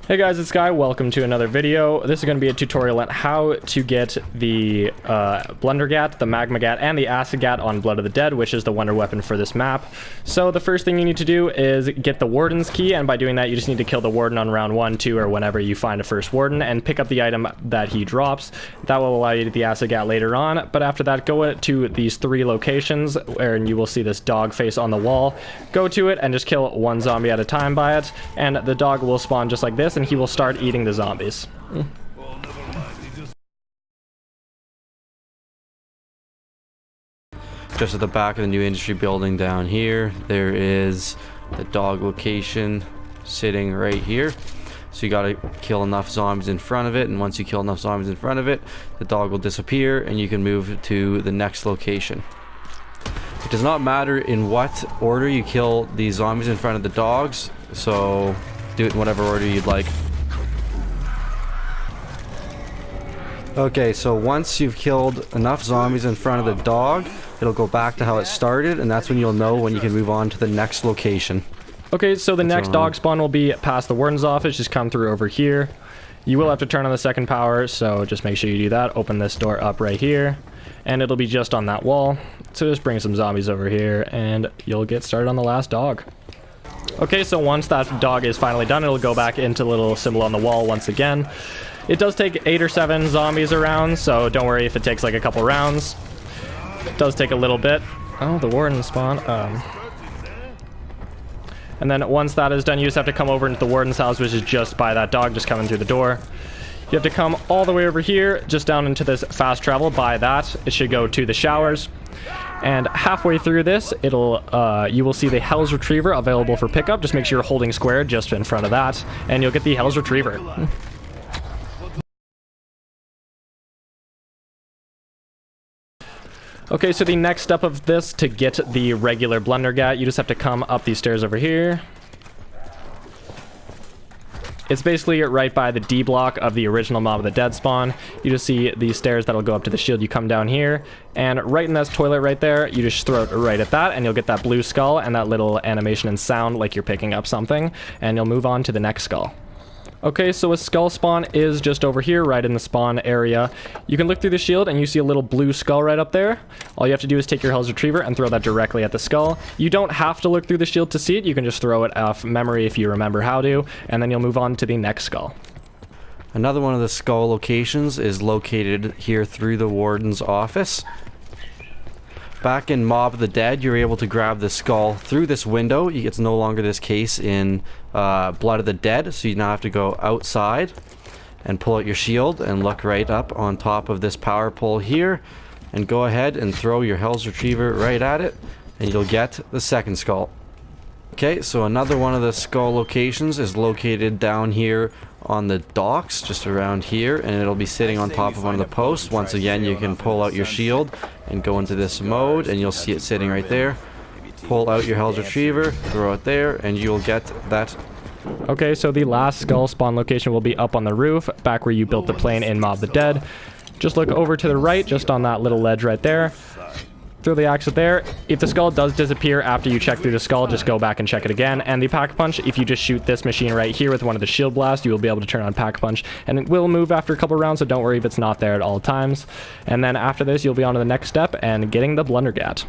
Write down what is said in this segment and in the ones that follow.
Hey guys, it's Guy. Welcome to another video. This is going to be a tutorial on how to get the Blundergat, the Magmagat, and the Acidgat on Blood of the Dead, which is the wonder weapon for this map. So the first thing you need to do is get the Warden's key, and by doing that you just need to kill the Warden on round 1, 2, or whenever you find a first Warden, and pick up the item that he drops. That will allow you to get the Acidgat later on, but after that go to these 3 locations where you will see this dog face on the wall. Go to it and just kill one zombie at a time by it, and the dog will spawn just like this, and he will start eating the zombies. Just at the back of the new industry building down here, there is the dog location sitting right here. So you gotta kill enough zombies in front of it, and once you kill enough zombies in front of it, the dog will disappear and you can move to the next location. It does not matter in what order you kill the zombies in front of the dogs, so do it in whatever order you'd like. Okay, so once you've killed enough zombies in front of the dog, it'll go back to how it started, and that's when you'll know when you can move on to the next location. Okay, so the next dog spawn will be past the Warden's office. Just come through over here. You will have to turn on the second power, so just make sure you do that. Open this door up right here, and it'll be just on that wall. So just bring some zombies over here, and you'll get started on the last dog. Okay, so once that dog is finally done, it'll go back into the little symbol on the wall once again. It does take 8 or 7 zombies around, so don't worry if it takes like a couple rounds. It does take a little bit. Oh, the Warden spawn. And then once that is done, you just have to come over into the Warden's house, which is just by that dog just coming through the door. You have to come all the way over here, just down into this fast travel. By that, it should go to the showers. And halfway through this, it'll you will see the Hell's Retriever available for pickup. Just make sure you're holding square just in front of that, and you'll get the Hell's Retriever. Okay, so the next step of this, to get the regular Blundergat, you just have to come up these stairs over here. It's basically right by the D block of the original Mob of the Dead spawn. You just see these stairs that'll go up to the shield. You come down here, and right in that toilet right there, you just throw it right at that, and you'll get that blue skull and that little animation and sound like you're picking up something, and you'll move on to the next skull. Okay, so a skull spawn is just over here, right in the spawn area. You can look through the shield and you see a little blue skull right up there. All you have to do is take your Hell's Retriever and throw that directly at the skull. You don't have to look through the shield to see it. You can just throw it off memory if you remember how to, and then you'll move on to the next skull. Another one of the skull locations is located here through the Warden's office. Back in Mob of the Dead, you're able to grab the skull through this window. It's no longer this case in Blood of the Dead, so you now have to go outside and pull out your shield and look right up on top of this power pole here, and go ahead and throw your Hell's Retriever right at it, and you'll get the second skull. Okay, so another one of the skull locations is located down here on the docks, just around here, and it'll be sitting on top of one of the posts. Once again, you can pull out your shield and go into this mode, and you'll see it sitting right there. Pull out your Hell's Retriever, throw it there, and you'll get that. Okay, so the last skull spawn location will be up on the roof, back where you built the plane in Mob of the Dead. Just look over to the right, just on that little ledge right there. Throw the axe there. If the skull does disappear after you check through the skull, just go back and check it again. And the Pack Punch, if you just shoot this machine right here with one of the shield blasts, you will be able to turn on Pack Punch, and it will move after a couple rounds, so don't worry if it's not there at all times. And then after this, you'll be on to the next step and getting the Blundergat.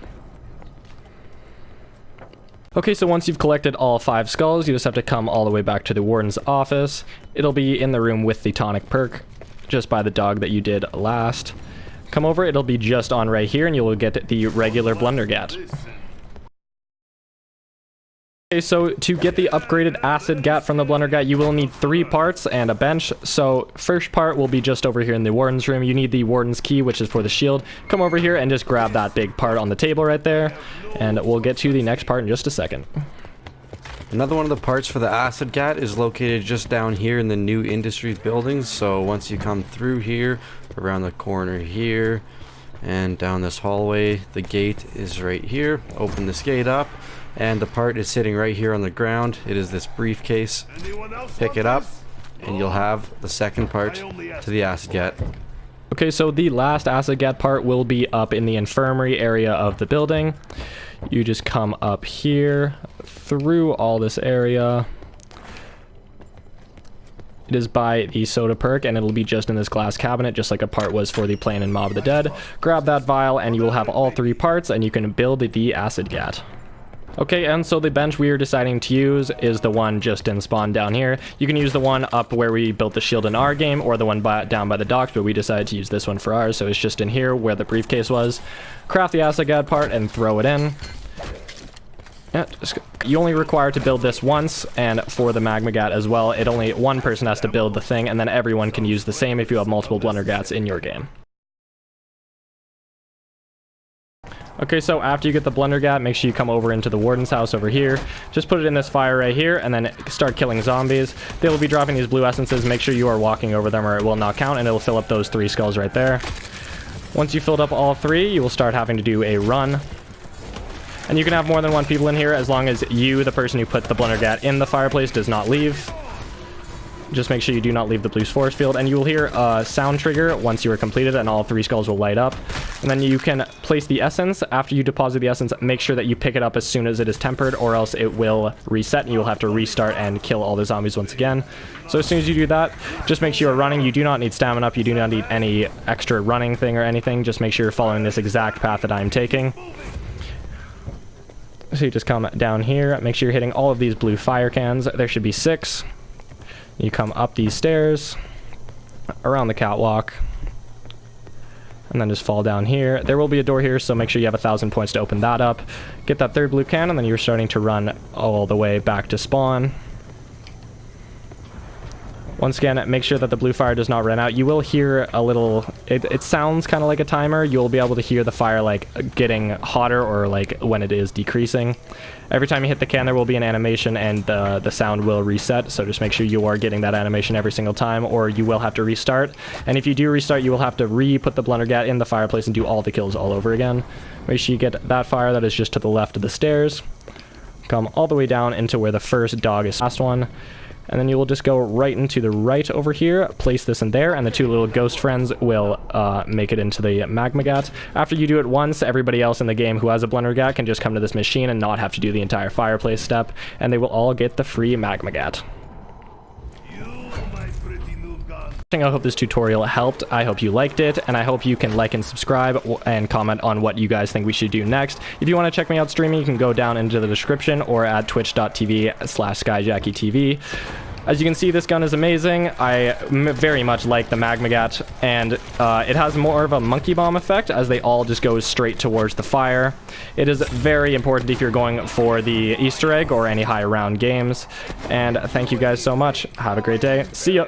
Okay, so once you've collected all 5 skulls, you just have to come all the way back to the Warden's office. It'll be in the room with the tonic perk, just by the dog that you did last. Come over, it'll be just on right here, and you will get the regular Blundergat. Okay, so to get the upgraded Acidgat from the Blundergat, you will need 3 parts and a bench. So first part will be just over here in the Warden's room. You need the Warden's key, which is for the shield. Come over here and just grab that big part on the table right there, and we'll get to the next part in just a second. Another one of the parts for the Acidgat is located just down here in the new Industries building. So once you come through here, around the corner here, and down this hallway, the gate is right here. Open this gate up, and the part is sitting right here on the ground. It is this briefcase. Pick it up, and you'll have the second part to the Acidgat. Okay, so the last Acidgat part will be up in the infirmary area of the building. You just come up here, through all this area, It is by the soda perk, and it'll be just in this glass cabinet, just like a part was for the plane in Mob of the Dead. Grab that vial, and you will have all 3 parts, and you can build the acid gat. Okay, and so the bench we are deciding to use is the one just in spawn down here. You can use the one up where we built the shield in our game, or the one down by the docks, but we decided to use this one for ours, so it's just in here where the briefcase was. Craft the acid gat part and throw it in. Yeah, you only require to build this once, and for the magma gat as well, only one person has to build the thing, and then everyone can use the same if you have multiple blunder gats in your game. Okay, so after you get the blunder gat, make sure you come over into the warden's house over here. Just put it in this fire right here, and then start killing zombies. They will be dropping these blue essences. Make sure you are walking over them or it will not count, and it'll fill up those 3 skulls right there. Once you filled up all 3, you will start having to do a run. And you can have more than 1 people in here as long as you, the person who put the blunder gat in the fireplace, does not leave. Just make sure you do not leave the blue force field, and you will hear a sound trigger once you are completed, and all 3 skulls will light up. And then you can place the essence. After you deposit the essence, make sure that you pick it up as soon as it is tempered, or else it will reset, and you will have to restart and kill all the zombies once again. So as soon as you do that, just make sure you're running. You do not need stamina up. You do not need any extra running thing or anything. Just make sure you're following this exact path that I'm taking. So you just come down here. Make sure you're hitting all of these blue fire cans. There should be 6. You come up these stairs, around the catwalk, and then just fall down here. There will be a door here, so make sure you have 1,000 points to open that up. Get that 3rd blue can, and then you're starting to run all the way back to spawn. Once again, make sure that the blue fire does not run out. You will hear a little... It sounds kind of like a timer. You'll be able to hear the fire like getting hotter or like when it is decreasing. Every time you hit the can, there will be an animation and the sound will reset. So just make sure you are getting that animation every single time, or you will have to restart. And if you do restart, you will have to re-put the blunder gat in the fireplace and do all the kills all over again. Make sure you get that fire that is just to the left of the stairs. Come all the way down into where the first dog is. Last one. And then you will just go right into the right over here, place this in there, and the 2 little ghost friends will make it into the magma gat. After you do it once, everybody else in the game who has a blunder gat can just come to this machine and not have to do the entire fireplace step, and they will all get the free magma gat. I hope this tutorial helped. I hope you liked it, and I hope you can like and subscribe and comment on what you guys think we should do next. If you want to check me out streaming, you can go down into the description or at twitch.tv/SkyJackieTV. As you can see, this gun is amazing. I very much like the magma gat, and it has more of a monkey bomb effect as they all just go straight towards the fire. It is very important if you're going for the Easter egg or any high round games. And thank you guys so much. Have a great day. See ya.